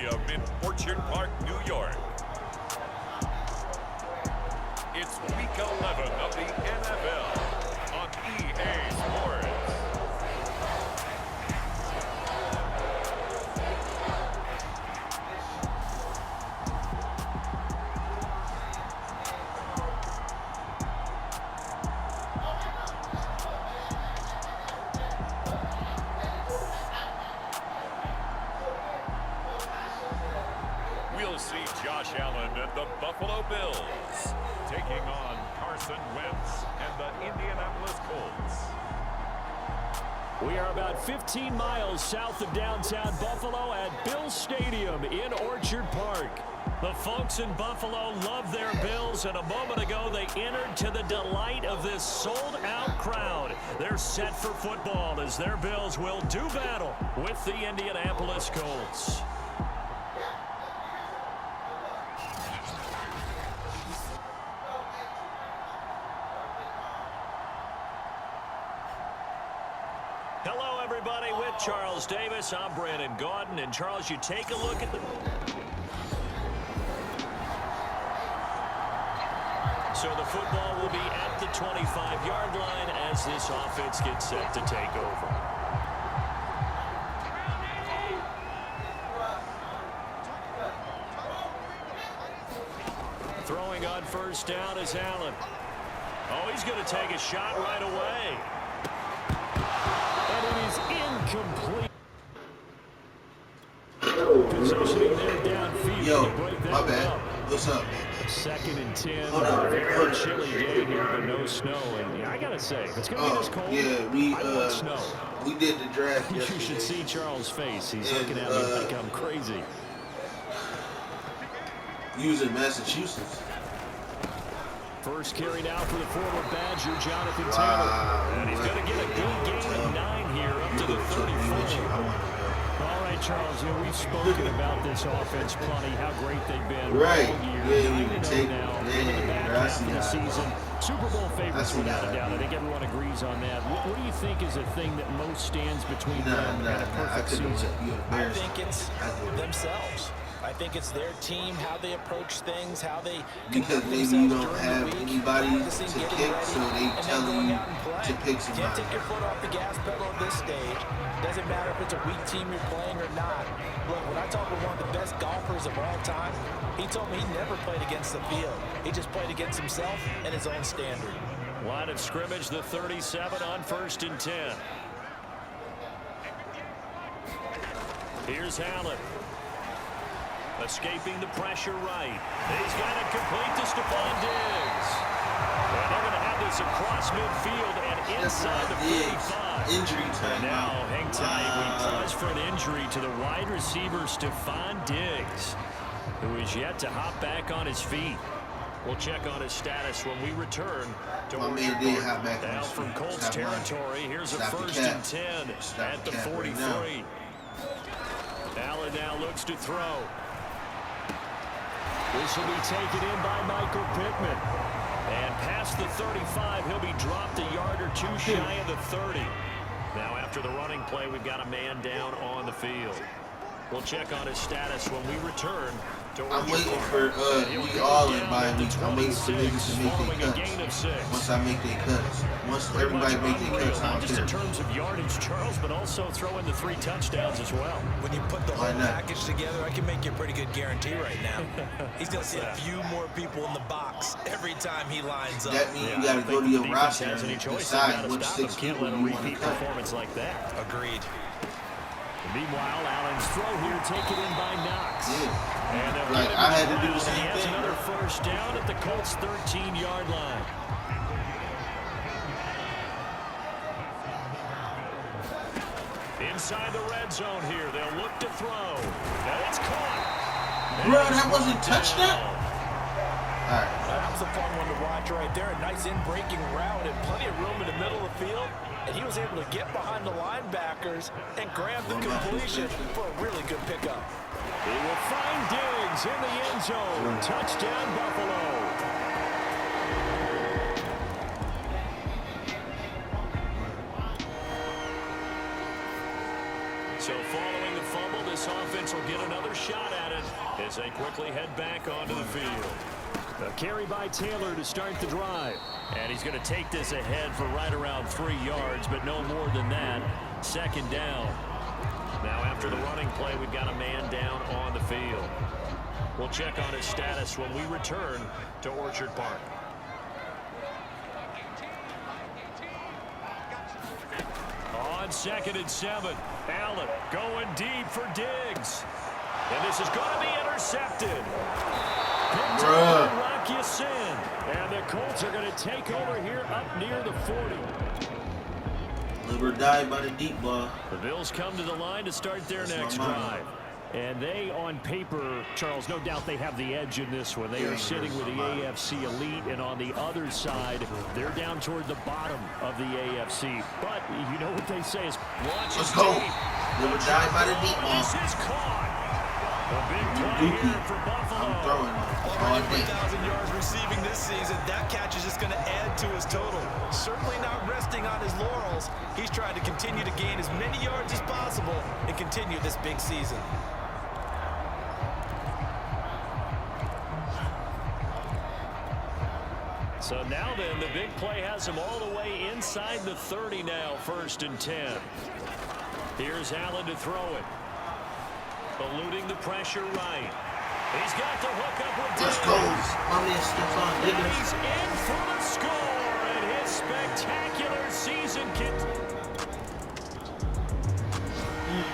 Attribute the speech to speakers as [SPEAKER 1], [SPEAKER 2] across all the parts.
[SPEAKER 1] Stadium in Orchard Park, New York. It's Week 11 of the NFL on EA Sports. We'll see Josh Allen and the Buffalo Bills taking on Carson Wentz and the Indianapolis Colts.
[SPEAKER 2] We are about 15 miles south of downtown Buffalo at Bills Stadium in Orchard Park. The folks in Buffalo love their Bills, and a moment ago they entered to the delight of this sold-out crowd. They're set for football as their Bills will do battle with the Indianapolis Colts. Hello, everybody. With Charles Davis, I'm Brandon Gaudin. And, Charles, you take a look at the... So the football will be at the 25-yard line as this offense gets set to take over. Throwing on first down is Allen. Oh, he's going to take a shot right away. And it is incomplete. Positioning there downfield.
[SPEAKER 3] Yo, my bad.
[SPEAKER 2] Up.
[SPEAKER 3] What's up?
[SPEAKER 2] 2nd and 10. Very chilly day here, but no snow. And yeah, I gotta say, if it's gonna be this cold, I want snow.
[SPEAKER 3] We did the draft yesterday.
[SPEAKER 2] You should see Charles' face. He's looking at me like I'm crazy.
[SPEAKER 3] Using Massachusetts.
[SPEAKER 2] First carry now for the former Badger, Jonathan Taylor. And he's going to get a good gain of 9 here up to the 34. All right, Charles, we've spoken about this offense plenty, how great they've been all year. Now, into the back half of the season. Super Bowl favorites without a doubt. I think everyone agrees on that. What do you think is the thing that most stands between them and a perfect season?
[SPEAKER 4] I think it's themselves. I think it's their team, how they approach things, how they
[SPEAKER 3] because maybe you don't have anybody to pick, so they tell you to pick somebody.
[SPEAKER 4] Can't take your foot off the gas pedal at this stage. Doesn't matter if it's a weak team you're playing or not. Look, when I talk with one of the best golfers of all time, he told me he never played against the field. He just played against himself and his own standard.
[SPEAKER 2] Line of scrimmage, the 37 on 1st and 10. Here's Allen. Escaping the pressure right. He's got it complete to Stephon Diggs. And they're going to have this across midfield and inside the 45.
[SPEAKER 3] Injury time.
[SPEAKER 2] And now, hang tight. We pause for an injury to the wide receiver, Stephon Diggs, who is yet to hop back on his feet. We'll check on his status when we return to now from Colts territory. Here's a 1st and 10 at the 43. Allen now looks to throw. This will be taken in by Michael Pittman. And past the 35, he'll be dropped a yard or two shy of the 30. Now, after the running play, we've got a man down on the field. We'll check on his status when we return to
[SPEAKER 3] I'm waiting for we all in by week. I'm waiting for niggas to make their cuts. Once I make their cuts. Once everybody make their cuts, I don't
[SPEAKER 2] just
[SPEAKER 3] care.
[SPEAKER 2] in terms of yardage, Charles, but also throw in the 3 touchdowns as well.
[SPEAKER 4] When you put the whole package together, I can make you a pretty good guarantee right now. He's going to see a few more people in the box every time he lines up.
[SPEAKER 3] That means you got to go to your roster and decide which 6 people you want to cut.
[SPEAKER 2] Performance like that.
[SPEAKER 4] Agreed.
[SPEAKER 2] Meanwhile, Allen's throw here taken in by Knox.
[SPEAKER 3] Yeah.
[SPEAKER 2] And
[SPEAKER 3] like I had to do the same
[SPEAKER 2] he has
[SPEAKER 3] thing.
[SPEAKER 2] Another first down at the Colts' 13-yard line. Inside the red zone here, they'll look to throw. And it's caught.
[SPEAKER 3] Bro, that wasn't touchdown? All right.
[SPEAKER 4] That was a fun one to watch right there. A nice in-breaking route and plenty of room in the middle of the field. And he was able to get behind the linebackers and grab the completion for a really good pickup.
[SPEAKER 2] He will find Diggs in the end zone. Touchdown, Buffalo. So following the fumble, this offense will get another shot at it as they quickly head back onto the field. A carry by Taylor to start the drive. And he's going to take this ahead for right around 3 yards, but no more than that. Second down. Now after the running play, we've got a man down on the field. We'll check on his status when we return to Orchard Park. On 2nd and 7, Allen going deep for Diggs. And this is going to be intercepted. Rock you sin. And the Colts are going to take over here up near the 40.
[SPEAKER 3] Live or die by the deep ball.
[SPEAKER 2] The Bills come to the line to start their next drive. And they, on paper, Charles, no doubt they have the edge in this one. They are sitting with the AFC elite, and on the other side, they're down toward the bottom of the AFC. But you know what they say is,
[SPEAKER 3] let's go. Live or die by the deep ball.
[SPEAKER 2] This is caught. A big play here for Buffalo.
[SPEAKER 3] I'm throwing
[SPEAKER 4] over 1,000 yards receiving this season. That catch is just going to add to his total. Certainly not resting on his laurels. He's trying to continue to gain as many yards as possible and continue this big season.
[SPEAKER 2] So now then, the big play has him all the way inside the 30 now, 1st and 10. Here's Allen to throw it. Eluding the pressure right. He's got the hook up with Diggs.
[SPEAKER 3] Let's go.
[SPEAKER 2] He's in for the score, and his spectacular season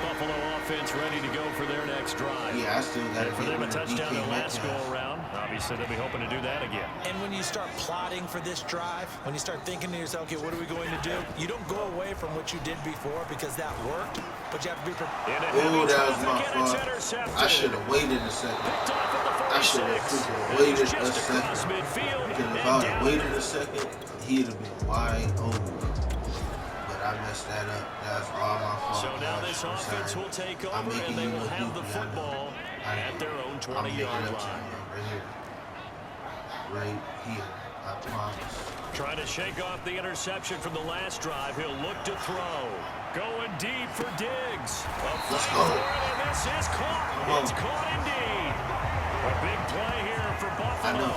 [SPEAKER 2] Buffalo offense ready to go for their next drive.
[SPEAKER 3] Yeah, I still got it.
[SPEAKER 2] For them, a touchdown their last go-around. Obviously, they'll be hoping to do that again.
[SPEAKER 4] And when you start plotting for this drive, when you start thinking to yourself, okay, what are we going to do? You don't go away from what you did before because that worked, but you have to be prepared.
[SPEAKER 3] Oh, that was my fault. I should have waited a second. I should have waited a second. Because if I would have waited a second, he'd have been wide open. I messed that up. That's all my fault.
[SPEAKER 2] So now this offense will take over, and they will have the football at their own 20-yard line.
[SPEAKER 3] Right here. I promise.
[SPEAKER 2] Trying to shake off the interception from the last drive. He'll look to throw. Going deep for Diggs.
[SPEAKER 3] Let's go.
[SPEAKER 2] And this is caught. It's caught indeed. A big play here for Buffalo.
[SPEAKER 3] I know.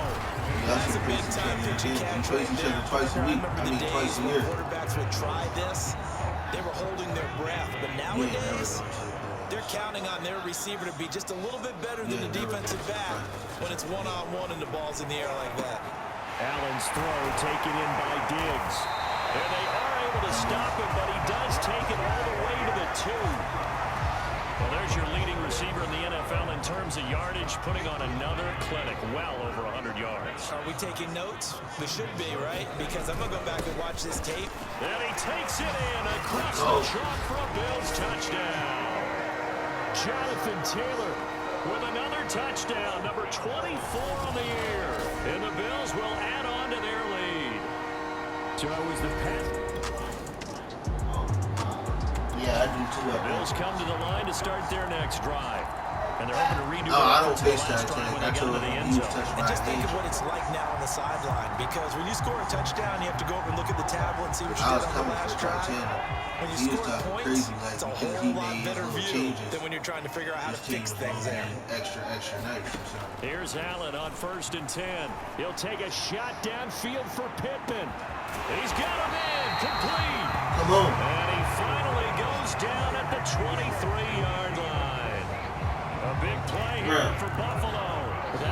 [SPEAKER 3] That's a big time pitching catch. We face each other twice a week. I mean, twice a year.
[SPEAKER 4] Quarterbacks would try this. They were holding their breath, but nowadays they're counting on their receiver to be just a little bit better than the defensive back when it's one-on-one and the ball's in the air like that.
[SPEAKER 2] Allen's throw taken in by Diggs. And they are able to stop him, but he does take it all the way to the 2. Well, there's your leading receiver in the NFL in terms of yardage, putting on another clinic, well over 100 yards.
[SPEAKER 4] Are we taking notes? We should be, right? Because I'm going to go back and watch this tape.
[SPEAKER 2] And he takes it in across the chalk for a Bills touchdown. Jonathan Taylor with another touchdown, number 24 on the year. And the Bills will add on to their lead. So it was the pass.
[SPEAKER 3] Yeah, I do too.
[SPEAKER 2] The Bills come to the line to start their next drive. And they're hoping to redo it.
[SPEAKER 3] I don't face that.
[SPEAKER 2] When they got into the end zone.
[SPEAKER 4] And just think of what it's like now on the sideline. Because when you score a touchdown, you have to go up and look at the tablet and see what you did on the last drive. When you score points, it's a whole lot better view than when you're trying to figure out how to fix things there.
[SPEAKER 3] Extra nice.
[SPEAKER 2] Here's Allen on 1st and 10. He'll take a shot downfield for Pittman. He's got him in, complete.
[SPEAKER 3] Come on.
[SPEAKER 2] And he finally goes down at the 23-yard line. A big play here for Buffalo.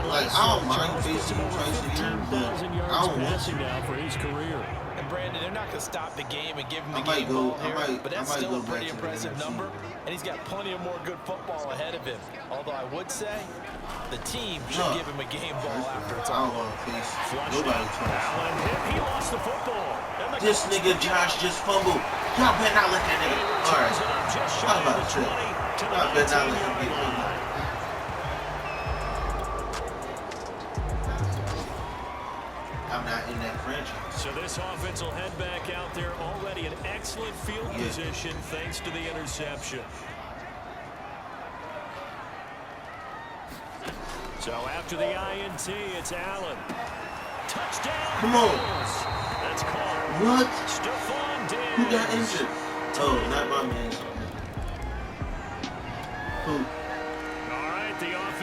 [SPEAKER 3] Like, I don't mind facing him twice a year, but I don't want to.
[SPEAKER 2] Now for his career.
[SPEAKER 4] And Brandon, they're not going to stop the game and give him the game ball here, but that's still a pretty impressive number, and he's got plenty of more good football ahead of him. Although I would say the team should give him a game ball after it's all over.
[SPEAKER 3] Nobody
[SPEAKER 2] He lost the football.
[SPEAKER 3] This nigga Josh just fumbled. Y'all better not let that nigga. All right. I was about to say. Y'all better not let him get fumbled. I'm not in that franchise.
[SPEAKER 2] So this offense will head back out there already in excellent field position thanks to the interception. So after the INT, it's Allen. Touchdown.
[SPEAKER 3] Come on.
[SPEAKER 2] That's caught.
[SPEAKER 3] What?
[SPEAKER 2] Stephon Diggs.
[SPEAKER 3] Who got injured? Oh, not my man. Who?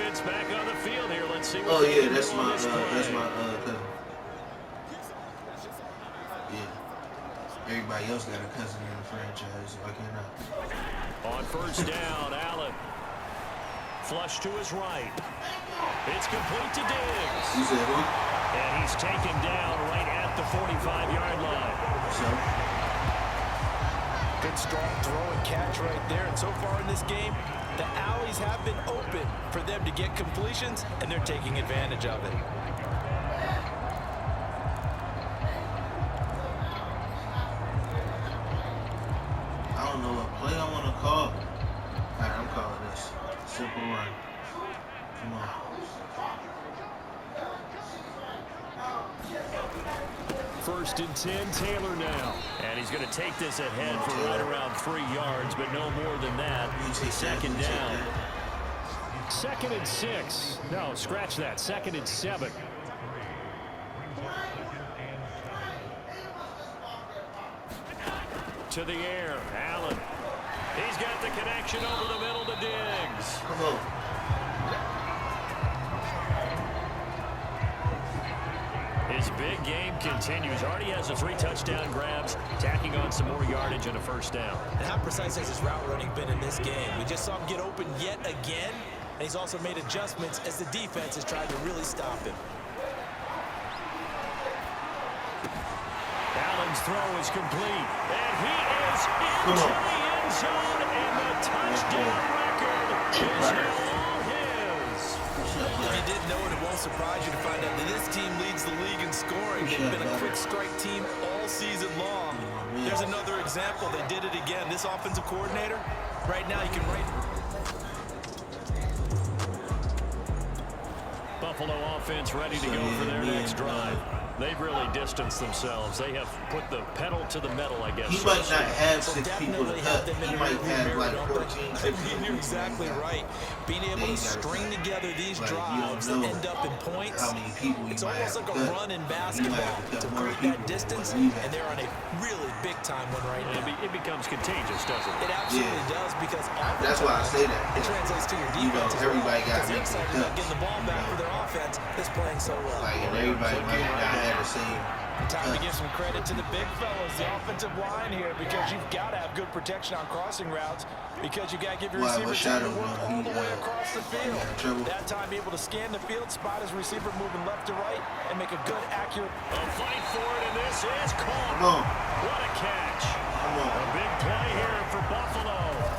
[SPEAKER 2] offense back on the field here. Let's see what
[SPEAKER 3] Oh yeah, that's my
[SPEAKER 2] cousin.
[SPEAKER 3] Yeah. Everybody else got a cousin in the franchise, so I cannot.
[SPEAKER 2] On first down, Allen. Flush to his right. It's complete to Diggs.
[SPEAKER 3] You said who?
[SPEAKER 2] And he's taken down right at the 45-yard line.
[SPEAKER 3] So?
[SPEAKER 4] Good strong throw and catch right there. And so far in this game, the alleys have been open for them to get completions, and they're taking advantage of it.
[SPEAKER 3] I don't know what play I want to call. Alright, I'm calling this. Simple run. Come on.
[SPEAKER 2] First and 10, Taylor now. And he's going to take this ahead for right around 3 yards, but no more than that. Second down. Second and 6. No, scratch that. Second and 7. To the air, Allen. He's got the connection over the middle to Diggs.
[SPEAKER 3] Come on.
[SPEAKER 2] His big game continues. Already has the 3 touchdown grabs, tacking on some more yardage and a first down.
[SPEAKER 4] And how precise has his route running been in this game? We just saw him get open yet again, and he's also made adjustments as the defense has tried to really stop him.
[SPEAKER 2] Allen's throw is complete, and he is into the end zone, and the touchdown record is now all his.
[SPEAKER 4] If you didn't know it, it won't surprise you to find out that this team leads the league in scoring. They've been a quick strike team all season long. There's another example. They did it again. This offensive coordinator, right now you can write.
[SPEAKER 2] Buffalo offense ready to go for their next drive. They've really distanced themselves. They have put the pedal to the metal, I guess.
[SPEAKER 3] He might not have 6 people to cut. He might have like 14, 16.
[SPEAKER 4] You're exactly right. Being able to string together these drives that end up in points, it's almost like a run in basketball to create that distance, and they're on a really big-time one right now.
[SPEAKER 2] It becomes contagious, doesn't it?
[SPEAKER 4] It absolutely does, because
[SPEAKER 3] that's why I say that.
[SPEAKER 4] It translates to your defense.
[SPEAKER 3] Everybody got to make
[SPEAKER 4] excited about getting the ball back for their offense that's playing so well.
[SPEAKER 3] Like, and everybody might not have the same.
[SPEAKER 4] Time to give some credit to the big fellas, the offensive line here, because you've got to have good protection on crossing routes, because you got to give your receiver time to work all the way across the field. That time, be able to scan the field, spot his receiver moving left to right, and make a good, accurate.
[SPEAKER 2] A fight for it, and this is caught.
[SPEAKER 3] Come on.
[SPEAKER 2] What a catch.
[SPEAKER 3] Come on.
[SPEAKER 2] A big play here for Buffalo.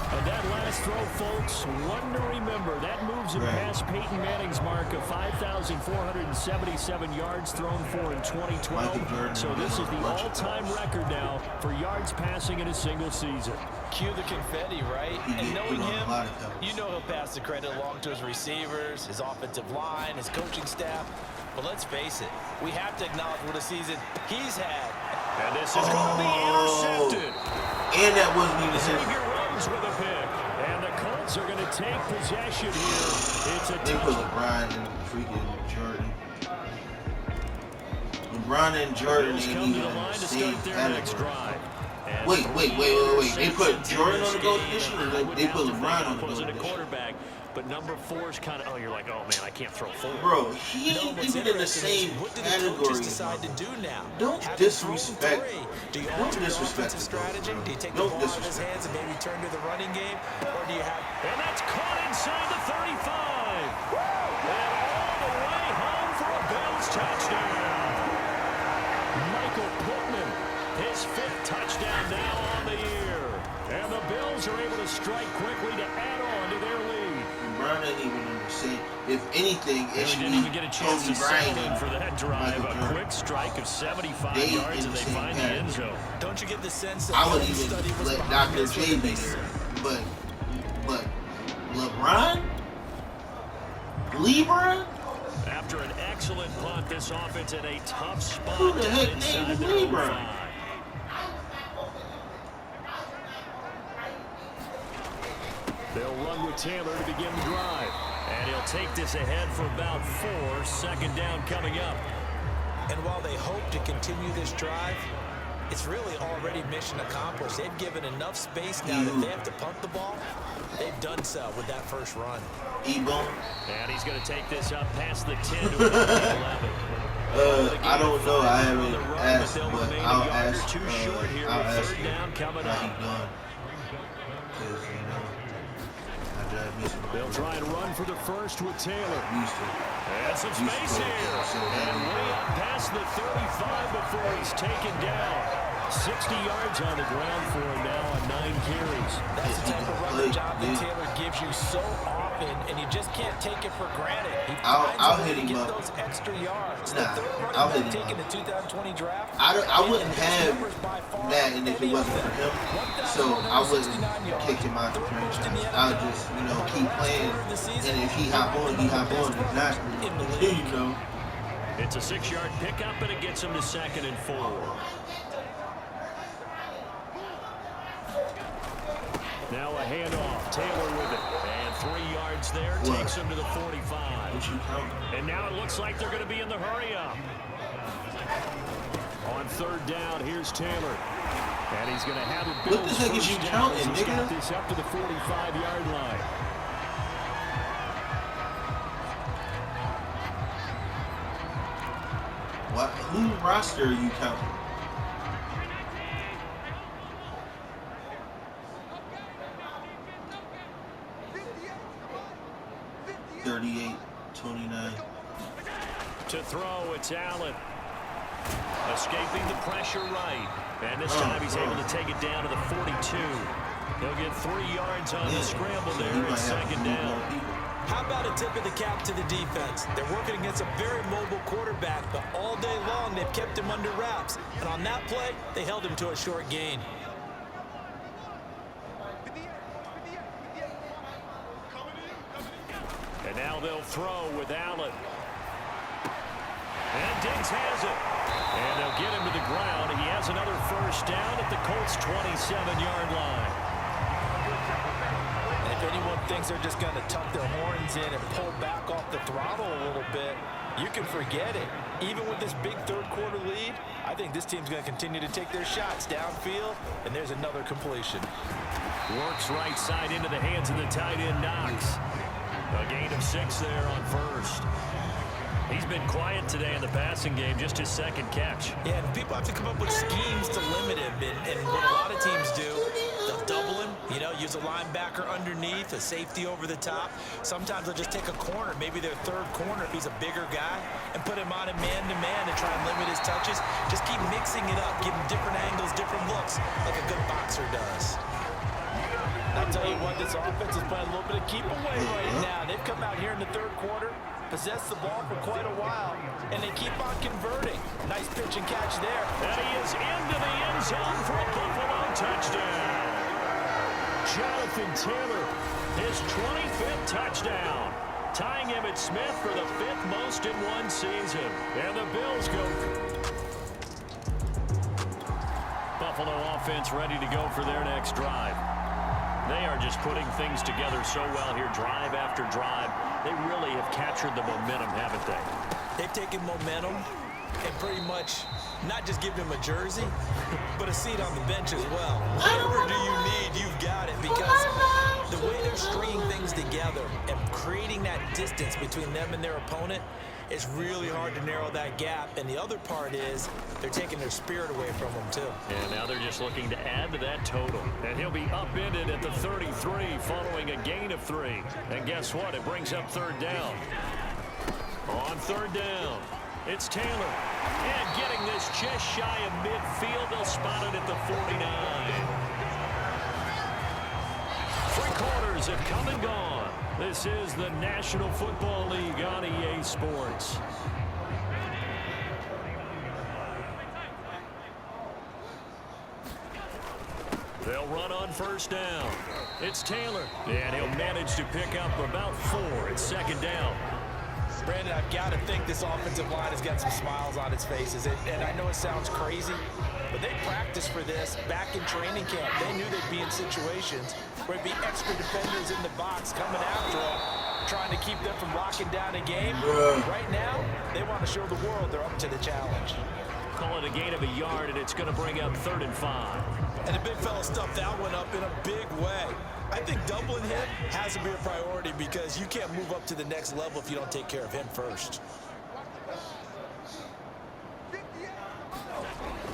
[SPEAKER 2] And that last throw, folks, one to remember. That moves him past Peyton Manning's mark of 5,477 yards thrown for in 2012. So this is the all-time record now for yards passing in a single season.
[SPEAKER 4] Cue the confetti, right? And knowing him, you know he'll pass the credit along to his receivers, his offensive line, his coaching staff. But let's face it, we have to acknowledge what a season he's had.
[SPEAKER 2] And this is going to be intercepted.
[SPEAKER 3] And that wasn't even
[SPEAKER 2] Xavier runs with a pick. And the Colts are going to take possession here. It's a
[SPEAKER 3] They put LeBron and freaking Jordan. LeBron and Jordan ain't even in the same category. Wait. They put Jordan on the GOAT edition, or they put LeBron on the GOAT edition?
[SPEAKER 2] But number 4 is kind of, you're like, oh man, I can't throw 4.
[SPEAKER 3] Bro, he ain't even in the same category.
[SPEAKER 4] Decide to do now?
[SPEAKER 3] Don't disrespect.
[SPEAKER 4] Do you
[SPEAKER 3] Don't
[SPEAKER 4] alter
[SPEAKER 3] disrespect
[SPEAKER 4] offensive strategy? Do you take the
[SPEAKER 3] Don't
[SPEAKER 4] ball out of his
[SPEAKER 3] disrespect.
[SPEAKER 4] hands and maybe turn to the running game, or do you have?
[SPEAKER 2] And that's caught inside the 35. And all the way home for a Bills touchdown. Michael Pittman, his 5th touchdown now on the year. And the Bills are able to strike quickly to add on to their lead.
[SPEAKER 3] LeBron ain't even in the same. If anything, it should
[SPEAKER 2] didn't
[SPEAKER 3] be
[SPEAKER 2] even get a chance
[SPEAKER 3] Kobe
[SPEAKER 2] to
[SPEAKER 3] Bryant
[SPEAKER 2] settle in for that drive.
[SPEAKER 3] Michael
[SPEAKER 2] A
[SPEAKER 3] Jordan.
[SPEAKER 2] quick strike of 75
[SPEAKER 3] They
[SPEAKER 2] yards,
[SPEAKER 3] in
[SPEAKER 2] and
[SPEAKER 3] the
[SPEAKER 2] they
[SPEAKER 3] same
[SPEAKER 2] find the end zone.
[SPEAKER 4] Don't you get the sense that
[SPEAKER 3] I would
[SPEAKER 4] the
[SPEAKER 3] even
[SPEAKER 4] study was
[SPEAKER 3] let
[SPEAKER 4] behind
[SPEAKER 3] Dr.
[SPEAKER 4] this
[SPEAKER 3] J
[SPEAKER 4] when
[SPEAKER 3] be
[SPEAKER 4] they
[SPEAKER 3] there. But LeBron? LeBron?
[SPEAKER 2] After an excellent punt, this offense in a tough spot.
[SPEAKER 3] Who the heck
[SPEAKER 2] inside
[SPEAKER 3] named
[SPEAKER 2] their own
[SPEAKER 3] LeBron?
[SPEAKER 2] 5. They'll run with Taylor to begin the drive. And he'll take this ahead for about 4. Second down coming up.
[SPEAKER 4] And while they hope to continue this drive, it's really already mission accomplished. They've given enough space now that they have to punt the ball. They've done so with that first run.
[SPEAKER 2] And he's going to take this up past the 10 to about the 11.
[SPEAKER 3] I don't know. I haven't asked, but I'll ask.
[SPEAKER 2] Too short here
[SPEAKER 3] I'll
[SPEAKER 2] with
[SPEAKER 3] ask
[SPEAKER 2] third down coming
[SPEAKER 3] how
[SPEAKER 2] up.
[SPEAKER 3] he done. Because, you know, I drive me some.
[SPEAKER 2] They'll try and run for the first with Taylor. And some
[SPEAKER 3] Used to
[SPEAKER 2] space
[SPEAKER 3] play
[SPEAKER 2] here.
[SPEAKER 3] so
[SPEAKER 2] And
[SPEAKER 3] heavy.
[SPEAKER 2] way up past the 35 before he's taken down. 60 yards on the ground for him now on 9 carries.
[SPEAKER 4] That's the type of rubber job that Taylor gives you so often, and you just can't take it for granted. He
[SPEAKER 3] I'll
[SPEAKER 4] finds a way
[SPEAKER 3] hit
[SPEAKER 4] to
[SPEAKER 3] him
[SPEAKER 4] get
[SPEAKER 3] up.
[SPEAKER 4] those extra yards.
[SPEAKER 3] Nah,
[SPEAKER 4] the third
[SPEAKER 3] I'll
[SPEAKER 4] running
[SPEAKER 3] hit
[SPEAKER 4] back
[SPEAKER 3] him
[SPEAKER 4] taken
[SPEAKER 3] up.
[SPEAKER 4] the 2020 draft.
[SPEAKER 3] I wouldn't have Madden if it wasn't for him. So I wouldn't kick him out the franchise. I'll just, you know, keep playing. And if he hop on, he hop on. Exactly. You know.
[SPEAKER 2] It's a 6-yard pickup, and it gets him to 2nd and 4. Now a handoff. Taylor with it. And 3 yards there.
[SPEAKER 3] What?
[SPEAKER 2] Takes him to the 45.
[SPEAKER 3] What you counting?
[SPEAKER 2] And now it looks like they're going to be in the hurry up. On 3rd down, here's Taylor. And he's going to have it.
[SPEAKER 3] What the heck is you counting,
[SPEAKER 2] He's got
[SPEAKER 3] nigga?
[SPEAKER 2] this up to the 45-yard line.
[SPEAKER 3] What? Who roster are you counting?
[SPEAKER 2] To throw, it's Allen. Escaping the pressure right. And this time he's able to take it down to the 42. He'll get 3 yards on the scramble there. It's 2nd down.
[SPEAKER 4] How about a tip of the cap to the defense? They're working against a very mobile quarterback, but all day long they've kept him under wraps. And on that play, they held him to a short gain.
[SPEAKER 2] And now they'll throw with Allen. And Diggs has it. And they'll get him to the ground. He has another first down at the Colts' 27-yard line.
[SPEAKER 4] And if anyone thinks they're just going to tuck their horns in and pull back off the throttle a little bit, you can forget it. Even with this big third-quarter lead, I think this team's going to continue to take their shots downfield, and there's another completion.
[SPEAKER 2] Works right side into the hands of the tight end, Knox. A gain of 6 there on first. He's been quiet today in the passing game, just his 2nd catch.
[SPEAKER 4] Yeah, and people have to come up with schemes to limit him. And what a lot of teams do, they'll double him, you know, use a linebacker underneath, a safety over the top. Sometimes they'll just take a corner, maybe their 3rd corner if he's a bigger guy, and put him on a man-to-man to try and limit his touches. Just keep mixing it up, give him different angles, different looks, like a good boxer does. I tell you what, this offense is playing a little bit of keep away right now. They've come out here in the 3rd quarter, possessed the ball for quite a while, and they keep on converting. Nice pitch and catch there.
[SPEAKER 2] And he is into the end zone for a Buffalo touchdown. Jonathan Taylor, his 25th touchdown, tying Emmitt Smith for the 5th most in one season. And the Bills go. Buffalo offense ready to go for their next drive. They are just putting things together so well here, drive after drive. They really have captured the momentum, haven't they?
[SPEAKER 4] They've taken momentum and pretty much not just given him a jersey, but a seat on the bench as well. Whatever do you need, you've got it, because the way they're stringing things together and creating that distance between them and their opponent is really hard to narrow that gap. And the other part is they're taking their spirit away from them, too.
[SPEAKER 2] And now they're just looking to add to that total. And he'll be upended at the 33 following a gain of 3. And guess what? It brings up 3rd down. On 3rd down, it's Taylor. And getting this just shy of midfield, they'll spot it at the 49. 3 quarters have come and gone. This is the National Football League on EA Sports. They'll run on 1st down. It's Taylor, and he'll manage to pick up about 4. It's 2nd down.
[SPEAKER 4] Brandon, I've got to think this offensive line has got some smiles on its faces. And I know it sounds crazy, but they practiced for this back in training camp. They knew they'd be in situations where it'd be extra defenders in the box coming after them, trying to keep them from locking down a game. Right now, they want to show the world they're up to the challenge.
[SPEAKER 2] Call it a gain of a yard, and it's going to bring up 3rd and 5.
[SPEAKER 4] And the big fella stuffed that one up in a big way. I think doubling him has to be a priority because you can't move up to the next level if you don't take care of him first.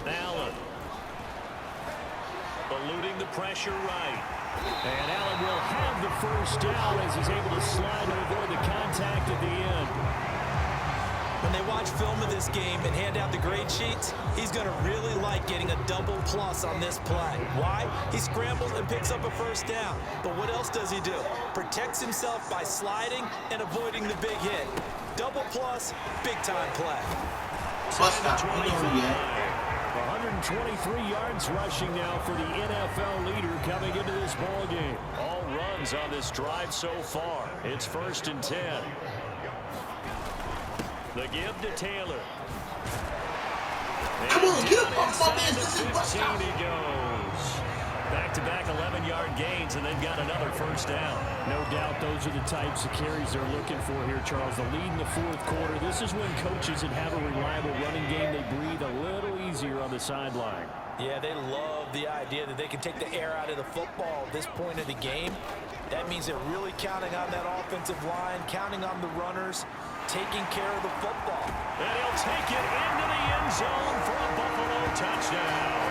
[SPEAKER 2] Allen. Eluding the pressure right. And Allen will have the first down as he's able to slide to avoid the contact at the end.
[SPEAKER 4] When they watch film of this game and hand out the grade sheets, he's going to really like getting a double plus on this play. Why? He scrambles and picks up a first down. But what else does he do? Protects himself by sliding and avoiding the big hit. Double plus, big time play.
[SPEAKER 3] Plus not
[SPEAKER 2] 123 yards rushing now for the NFL leader coming into this ball game. All runs on this drive so far. It's 1st and 10. The give to Taylor.
[SPEAKER 3] Come on, get up off my man. This is what's up.
[SPEAKER 2] He goes. Back-to-back 11-yard gains, and they've got another first down. No doubt those are the types of carries they're looking for here, Charles. The lead in the 4th quarter. This is when coaches that have a reliable running game, they breathe a little easier on the sideline.
[SPEAKER 4] Yeah, they love the idea that they can take the air out of the football at this point of the game. That means they're really counting on that offensive line, counting on the runners, taking care of the football.
[SPEAKER 2] And he'll take it into the end zone for a Buffalo touchdown.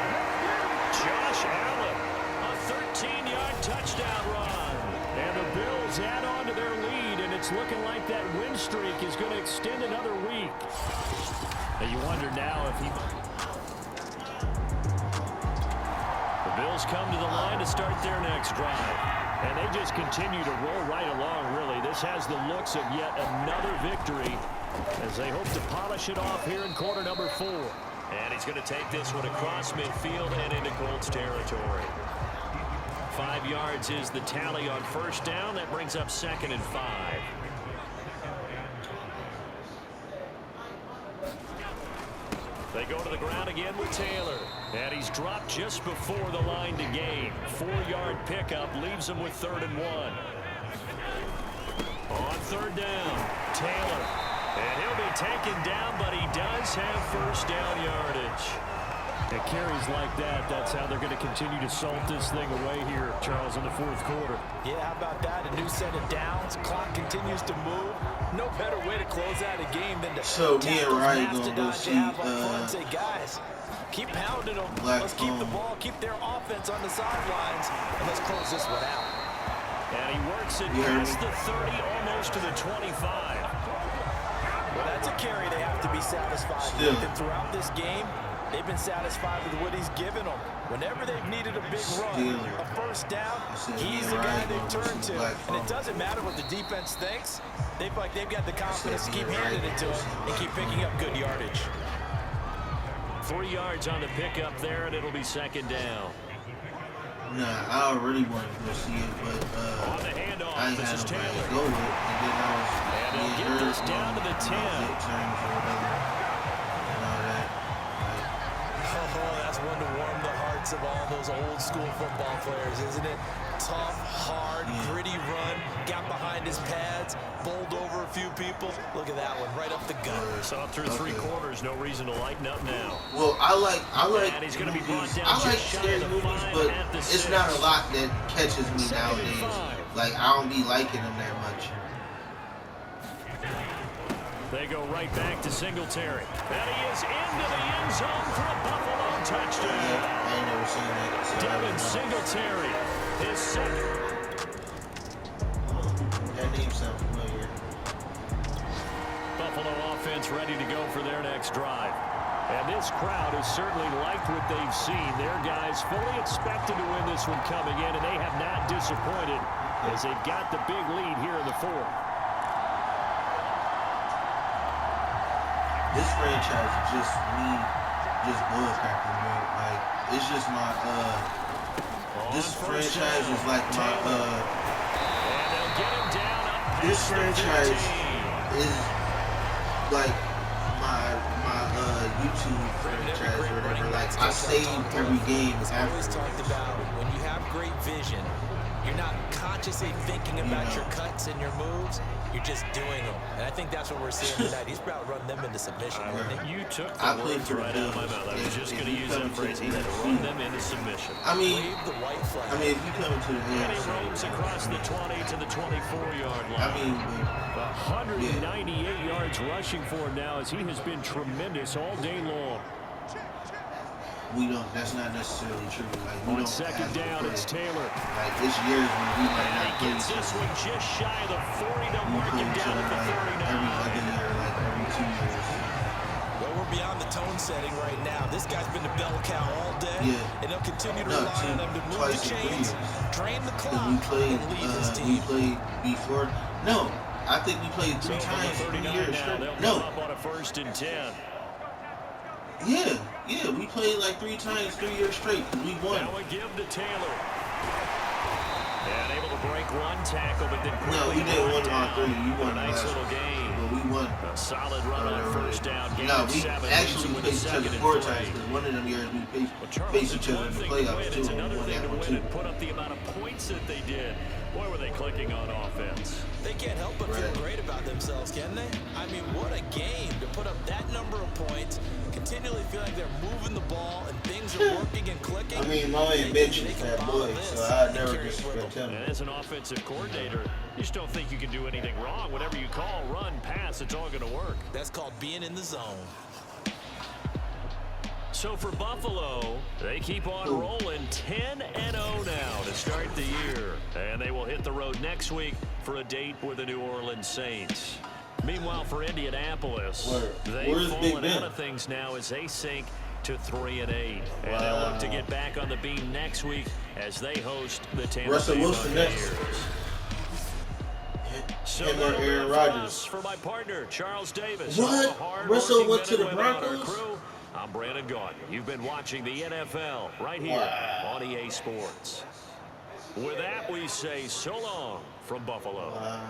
[SPEAKER 2] Josh Allen, a 13-yard touchdown run. And the Bills add on to their lead, and it's looking like that win streak is going to extend another week. And you wonder now if he... The Bills come to the line to start their next drive. And they just continue to roll right along, really. This has the looks of yet another victory as they hope to polish it off here in quarter number 4. And he's going to take this one across midfield and into Colts territory. 5 yards is the tally on first down. That brings up 2nd and 5. They go to the ground again with Taylor. And he's dropped just before the line to gain. 4-yard pickup leaves him with 3rd and 1. On 3rd down, Taylor. And he'll be taken down, but he does have first down yardage. It carries like that. That's how they're going to continue to salt this thing away here, Charles, in the 4th quarter.
[SPEAKER 4] Yeah, how about that? A new set of downs. Clock continues to move. No better way to close out a game than to
[SPEAKER 3] so me and Ryan gonna go see
[SPEAKER 4] say, guys, keep pounding them. Let's keep the ball, keep their offense on the sidelines, and let's close this one out.
[SPEAKER 2] And he works it past the 30, almost to the 25.
[SPEAKER 4] Well, that's a carry they have to be satisfied with. And throughout this game, they've been satisfied with what he's given them. Whenever they've needed a big run, a first down, he's the guy they turn to. And it doesn't matter what the defense thinks. They feel like they've got the confidence to keep handing it to him and keep picking up good yardage.
[SPEAKER 2] 3 yards on the pickup there, and it'll be 2nd down.
[SPEAKER 3] Nah, I really wanted to go see it, but
[SPEAKER 2] on the handoff,
[SPEAKER 3] I ain't
[SPEAKER 2] this
[SPEAKER 3] had
[SPEAKER 2] is
[SPEAKER 3] nobody
[SPEAKER 2] Taylor.
[SPEAKER 3] to go with, and then I was
[SPEAKER 2] they'll get this down to the 10.
[SPEAKER 3] Turns or whatever, and all that.
[SPEAKER 4] Oh, that's one to warm the hearts of all those old school football players, isn't it? Tough, hard, gritty run, got behind his pads, bowled over a few people. Look at that one, right up the gut.
[SPEAKER 2] Saw through 3 quarters, no reason to lighten up now.
[SPEAKER 3] Well, I like
[SPEAKER 2] and he's going to be brought down
[SPEAKER 3] I like
[SPEAKER 2] just shy
[SPEAKER 3] scary
[SPEAKER 2] of the
[SPEAKER 3] movies,
[SPEAKER 2] 5
[SPEAKER 3] but
[SPEAKER 2] at the
[SPEAKER 3] it's
[SPEAKER 2] 6.
[SPEAKER 3] not a lot that catches me
[SPEAKER 2] 2nd and
[SPEAKER 3] nowadays.
[SPEAKER 2] 5.
[SPEAKER 3] Like, I don't be liking them that much.
[SPEAKER 2] They go right back to Singletary. And he is into the end zone for a Buffalo touchdown.
[SPEAKER 3] I ain't never seen that. So
[SPEAKER 2] Devin Singletary, his 2nd.
[SPEAKER 3] That name sounds familiar.
[SPEAKER 2] Buffalo offense ready to go for their next drive. And this crowd has certainly liked what they've seen. Their guys fully expected to win this one coming in, and they have not disappointed as they've got the big lead here in the 4th.
[SPEAKER 3] This franchise is just bullcrapping, man. Like, it's just my, this franchise is like my,
[SPEAKER 2] and they'll get him down up
[SPEAKER 3] this
[SPEAKER 2] past
[SPEAKER 3] franchise
[SPEAKER 2] the 15.
[SPEAKER 3] is like my YouTube franchise or whatever. Like, I save every game
[SPEAKER 4] It's
[SPEAKER 3] after.
[SPEAKER 4] always talked about when you have great vision, You're not consciously thinking about your cuts and your moves. You're just doing them. And I think that's what we're seeing tonight. He's about to run them into submission.
[SPEAKER 2] You took the words right out of my mouth. I was just going to use that phrase. He had to run them into submission.
[SPEAKER 3] I mean,
[SPEAKER 4] Wave the white flag.
[SPEAKER 3] I mean, if you come into the
[SPEAKER 2] And he roams across the 20 to the 24-yard line.
[SPEAKER 3] I mean,
[SPEAKER 2] 198 yards rushing for him now as he has been tremendous all day long.
[SPEAKER 3] we don't. That's not necessarily true. Like we
[SPEAKER 2] On
[SPEAKER 3] don't
[SPEAKER 2] second
[SPEAKER 3] have to
[SPEAKER 2] down,
[SPEAKER 3] play.
[SPEAKER 2] it's Taylor.
[SPEAKER 3] Like this years when we might not play
[SPEAKER 2] Gets
[SPEAKER 3] each
[SPEAKER 2] this
[SPEAKER 3] other.
[SPEAKER 2] one just shy of the 40 to
[SPEAKER 3] We
[SPEAKER 2] mark
[SPEAKER 3] play
[SPEAKER 2] him
[SPEAKER 3] each
[SPEAKER 2] down
[SPEAKER 3] other
[SPEAKER 2] at the
[SPEAKER 3] like every
[SPEAKER 2] 39.
[SPEAKER 3] other year, like every 2 years.
[SPEAKER 4] Well, we're beyond the tone setting right now. This guy's been a bell cow all day, and he'll continue to rely on him to move the chains, drain the clock,
[SPEAKER 3] we played,
[SPEAKER 4] and lead his
[SPEAKER 3] we
[SPEAKER 4] team.
[SPEAKER 3] played before. No, I think we played three
[SPEAKER 2] So from
[SPEAKER 3] times
[SPEAKER 2] the
[SPEAKER 3] 3
[SPEAKER 2] 39
[SPEAKER 3] years
[SPEAKER 2] now,
[SPEAKER 3] straight.
[SPEAKER 2] they'll
[SPEAKER 3] No,
[SPEAKER 2] come up on a 1st and 10.
[SPEAKER 3] yeah, we played like 3 times 3 years straight because we won.
[SPEAKER 2] Now a give to Taylor. And able to break one tackle, but then
[SPEAKER 3] No,
[SPEAKER 2] quickly
[SPEAKER 3] we didn't
[SPEAKER 2] brought
[SPEAKER 3] win all
[SPEAKER 2] down.
[SPEAKER 3] 3. You won
[SPEAKER 2] A nice
[SPEAKER 3] last
[SPEAKER 2] little
[SPEAKER 3] one.
[SPEAKER 2] game.
[SPEAKER 3] But we won.
[SPEAKER 2] A solid run on first down. Game
[SPEAKER 3] No,
[SPEAKER 2] of
[SPEAKER 3] we
[SPEAKER 2] 7.
[SPEAKER 3] actually
[SPEAKER 2] With
[SPEAKER 3] played
[SPEAKER 2] a
[SPEAKER 3] each other
[SPEAKER 2] 2nd and
[SPEAKER 3] 4
[SPEAKER 2] 3.
[SPEAKER 3] times because one of them years we
[SPEAKER 2] Well, Charles,
[SPEAKER 3] faced
[SPEAKER 2] it's
[SPEAKER 3] each other
[SPEAKER 2] one
[SPEAKER 3] in the
[SPEAKER 2] thing to
[SPEAKER 3] playoffs
[SPEAKER 2] win.
[SPEAKER 3] too.
[SPEAKER 2] It's
[SPEAKER 3] And we
[SPEAKER 2] another
[SPEAKER 3] won
[SPEAKER 2] thing
[SPEAKER 3] that
[SPEAKER 2] to
[SPEAKER 3] one
[SPEAKER 2] win
[SPEAKER 3] too.
[SPEAKER 2] and put up the amount of points that they did. Boy, were they clicking on offense.
[SPEAKER 4] They can't help but feel
[SPEAKER 3] Right.
[SPEAKER 4] great about themselves, can they? I mean, what a game to put up that number of points, continually feel like they're moving the ball and things are working and clicking.
[SPEAKER 3] I mean, my man
[SPEAKER 4] They
[SPEAKER 3] Mitch
[SPEAKER 4] can
[SPEAKER 3] is that
[SPEAKER 4] follow
[SPEAKER 3] boy,
[SPEAKER 4] this
[SPEAKER 3] so I
[SPEAKER 4] and
[SPEAKER 3] never
[SPEAKER 4] carry it with
[SPEAKER 3] disrespect
[SPEAKER 4] them.
[SPEAKER 3] him.
[SPEAKER 2] And as an offensive coordinator, you just don't think you can do anything wrong. Whatever you call, run, pass, it's all going to work.
[SPEAKER 4] That's called being in the zone.
[SPEAKER 2] So for Buffalo, they keep on rolling 10-0 now to start the year. And they will hit the road next week for a date with the New Orleans Saints. Meanwhile, for Indianapolis, they've
[SPEAKER 3] Where's Big
[SPEAKER 2] fallen
[SPEAKER 3] Ben?
[SPEAKER 2] out of things now as they sink to 3-8. And they'll look to get back on the beam next week as they host the Tampa
[SPEAKER 3] Russell
[SPEAKER 2] Bay
[SPEAKER 3] Wilson next.
[SPEAKER 2] Buccaneers. So
[SPEAKER 3] Him or
[SPEAKER 2] that'll do
[SPEAKER 3] Aaron
[SPEAKER 2] it for
[SPEAKER 3] Rodgers.
[SPEAKER 2] us. For my partner, Charles Davis.
[SPEAKER 3] What?
[SPEAKER 2] I'm a hard-working
[SPEAKER 3] Russell went to
[SPEAKER 2] men
[SPEAKER 3] the
[SPEAKER 2] and women on our
[SPEAKER 3] Broncos?
[SPEAKER 2] crew. I'm Brandon Gaudin. You've been watching the NFL right here on EA Sports. With that, we say so long from Buffalo.
[SPEAKER 3] Wow.